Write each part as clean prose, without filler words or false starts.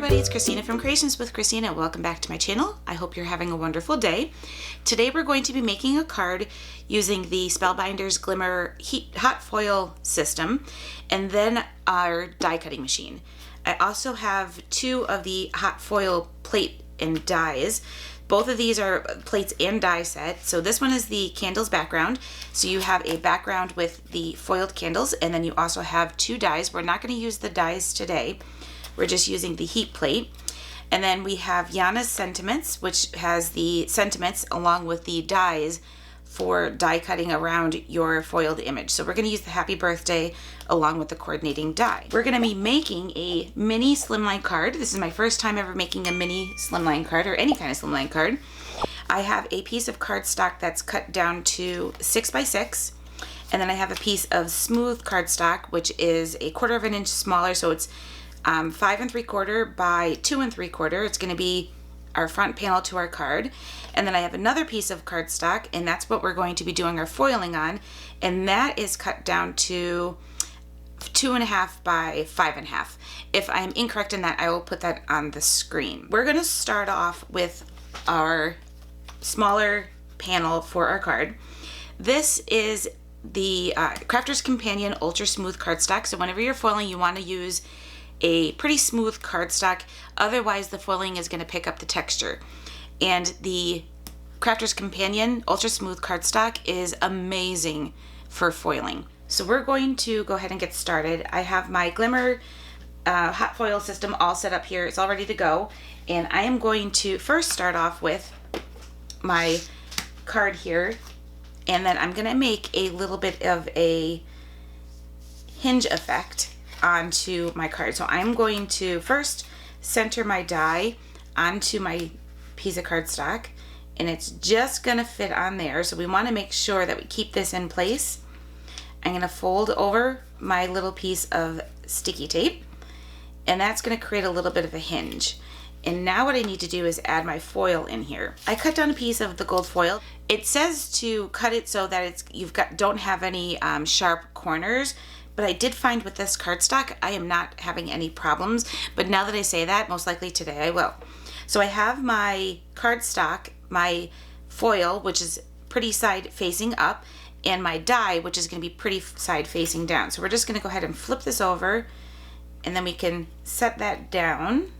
everybody, it's Christina from Creations with Christina. Welcome back to my channel. I hope you're having a wonderful day. Today we're going to be making a card using the Spellbinders Glimmer Hot Foil System and then our die cutting machine. I also have two of the hot foil plate and dies. Both of these are plates and die set. So this one is the candles background. So you have a background with the foiled candles, and then you also have two dies. We're not going to use the dies today. We're just using the heat plate. And then we have YANA'S sentiments, which has the sentiments along with the dies for die cutting around your foiled image. So we're going to use the happy birthday along with the coordinating die. We're going to be making a mini slimline card. This is my first time ever making a mini slimline card or any kind of slimline card. I have a piece of cardstock that's cut down to 6 by 6, and then I have a piece of smooth cardstock, which is a 1/4 of an inch smaller, so it's 5 3/4 by 2 3/4. It's going to be our front panel to our card. And then I have another piece of cardstock, and that's what we're going to be doing our foiling on, and that is cut down to 2.5 by 5.5. If I'm incorrect in that, I will put that on the screen. We're going to start off with our smaller panel for our card. This is the Crafter's Companion Ultra Smooth Cardstock. So whenever you're foiling, you want to use a pretty smooth cardstock, otherwise the foiling is going to pick up the texture. And the Crafter's Companion Ultra Smooth Cardstock is amazing for foiling. So we're going to go ahead and get started. I have my Glimmer Hot Foil System all set up here. It's all ready to go. And I am going to first start off with my card here. And then I'm going to make a little bit of a hinge effect onto my card. So I'm going to first center my die onto my piece of cardstock, and it's just going to fit on there. So we want to make sure that we keep this in place. I'm going to fold over my little piece of sticky tape, and that's going to create a little bit of a hinge. And now what I need to do is add my foil in here. I cut down a piece of the gold foil. It says to cut it so that don't have any sharp corners. But I did find with this cardstock, I am not having any problems. But now that I say that, most likely today I will. So I have my cardstock, my foil, which is pretty side facing up, and my die, which is going to be pretty side facing down. So we're just going to go ahead and flip this over, and then we can set that down,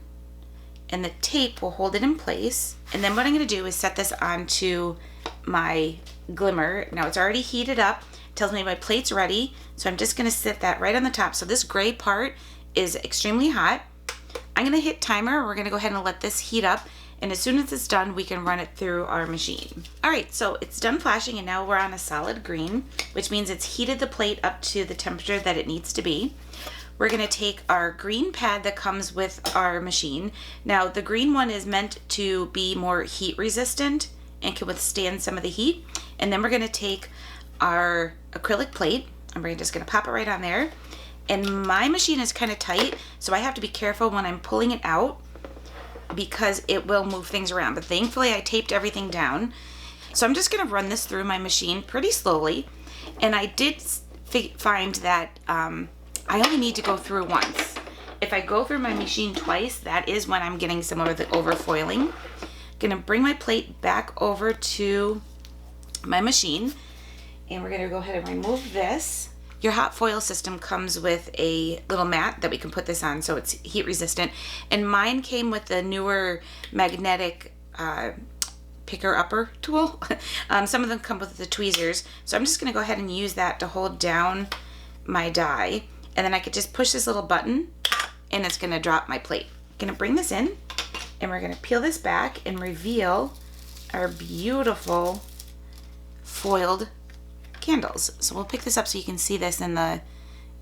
and the tape will hold it in place. And then what I'm going to do is set this onto my Glimmer. Now it's already heated up. Tells me my plate's ready, so I'm just going to sit that right on the top. So this gray part is extremely hot. I'm going to hit timer. We're going to go ahead and let this heat up, and as soon as it's done, we can run it through our machine. All right, so it's done flashing, and now we're on a solid green, which means it's heated the plate up to the temperature that it needs to be. We're going to take our green pad that comes with our machine. Now the green one is meant to be more heat resistant and can withstand some of the heat. And then we're going to take our acrylic plate, and we're just going to pop it right on there. And my machine is kind of tight, so I have to be careful when I'm pulling it out because it will move things around. But thankfully I taped everything down. So I'm just going to run this through my machine pretty slowly. And I did find that I only need to go through once. If I go through my machine twice, that is when I'm getting some of the overfoiling. Going to bring my plate back over to my machine, and we're going to go ahead and remove this. Your hot foil system comes with a little mat that we can put this on so it's heat resistant. And mine came with the newer magnetic picker-upper tool. Some of them come with the tweezers. So I'm just going to go ahead and use that to hold down my die. And then I could just push this little button, and it's going to drop my plate. I'm going to bring this in, and we're going to peel this back and reveal our beautiful foiled candles. So we'll pick this up so you can see this in the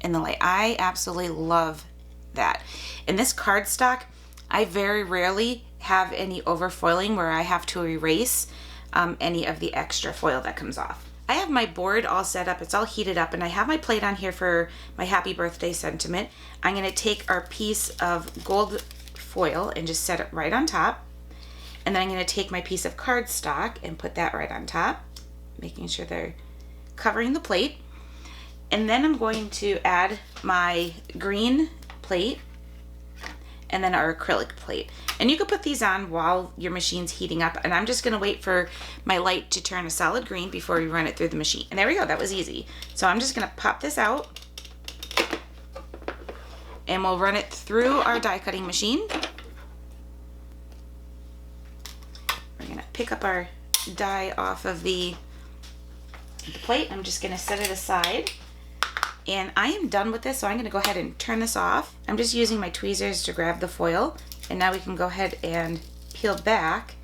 light. I absolutely love that. In this cardstock, I very rarely have any overfoiling where I have to erase any of the extra foil that comes off. I have my board all set up. It's all heated up, and I have my plate on here for my happy birthday sentiment. I'm going to take our piece of gold foil and just set it right on top. And then I'm going to take my piece of cardstock and put that right on top, making sure they're covering the plate. And then I'm going to add my green plate, and then our acrylic plate. And you can put these on while your machine's heating up, and I'm just gonna wait for my light to turn a solid green before we run it through the machine. And there we go, that was easy. So I'm just gonna pop this out, and we'll run it through our die cutting machine. We're gonna pick up our die off of the plate. I'm just gonna set it aside. And I am done with this, so I'm gonna go ahead and turn this off. I'm just using my tweezers to grab the foil, and now we can go ahead and peel back.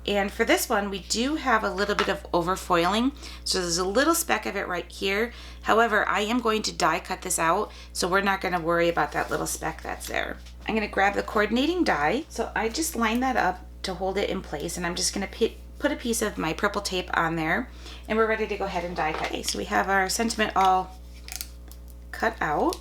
And for this one, we do have a little bit of overfoiling, so there's a little speck of it right here. However, I am going to die cut this out, so we're not gonna worry about that little speck that's there. I'm gonna grab the coordinating die, so I just line that up to hold it in place, and I'm just gonna put a piece of my purple tape on there, and we're ready to go ahead and die cut. Okay, so we have our sentiment all cut out.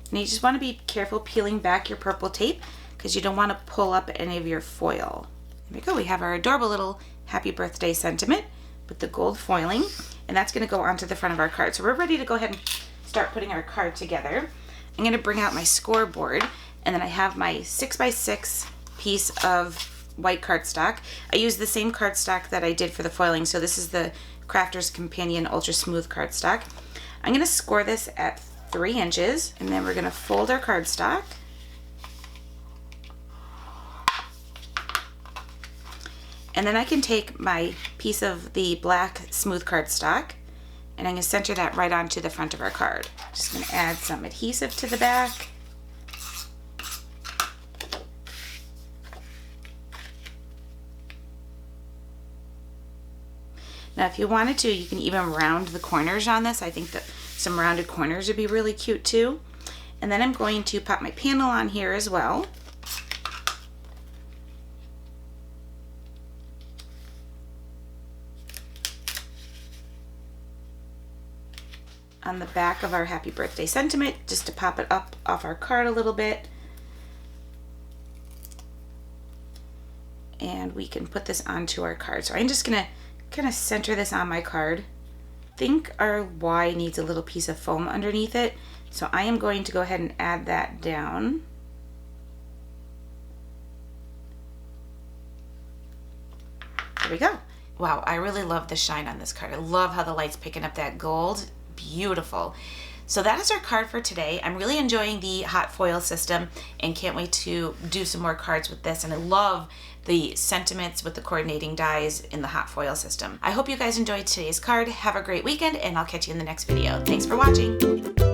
And you just want to be careful peeling back your purple tape because you don't want to pull up any of your foil. There we go, we have our adorable little happy birthday sentiment with the gold foiling, and that's going to go onto the front of our card. So we're ready to go ahead and start putting our card together. I'm going to bring out my scoreboard, and then I have my 6x6 piece of white cardstock. I use the same cardstock that I did for the foiling, so this is the Crafter's Companion Ultra Smooth cardstock. I'm going to score this at 3 inches, and then we're going to fold our cardstock. And then I can take my piece of the black smooth cardstock, and I'm going to center that right onto the front of our card. Just going to add some adhesive to the back. Now if you wanted to, you can even round the corners on this. I think that some rounded corners would be really cute too. And then I'm going to pop my panel on here as well. On the back of our happy birthday sentiment, just to pop it up off our card a little bit. And we can put this onto our card. So I'm just gonna kind of center this on my card. I think our Y needs a little piece of foam underneath it, so I am going to go ahead and add that down. There we go. Wow, I really love the shine on this card. I love how the light's picking up that gold. Beautiful. So that is our card for today. I'm really enjoying the hot foil system and can't wait to do some more cards with this, and I love the sentiments with the coordinating dies in the hot foil system. I hope you guys enjoyed today's card. Have a great weekend, and I'll catch you in the next video. Thanks for watching.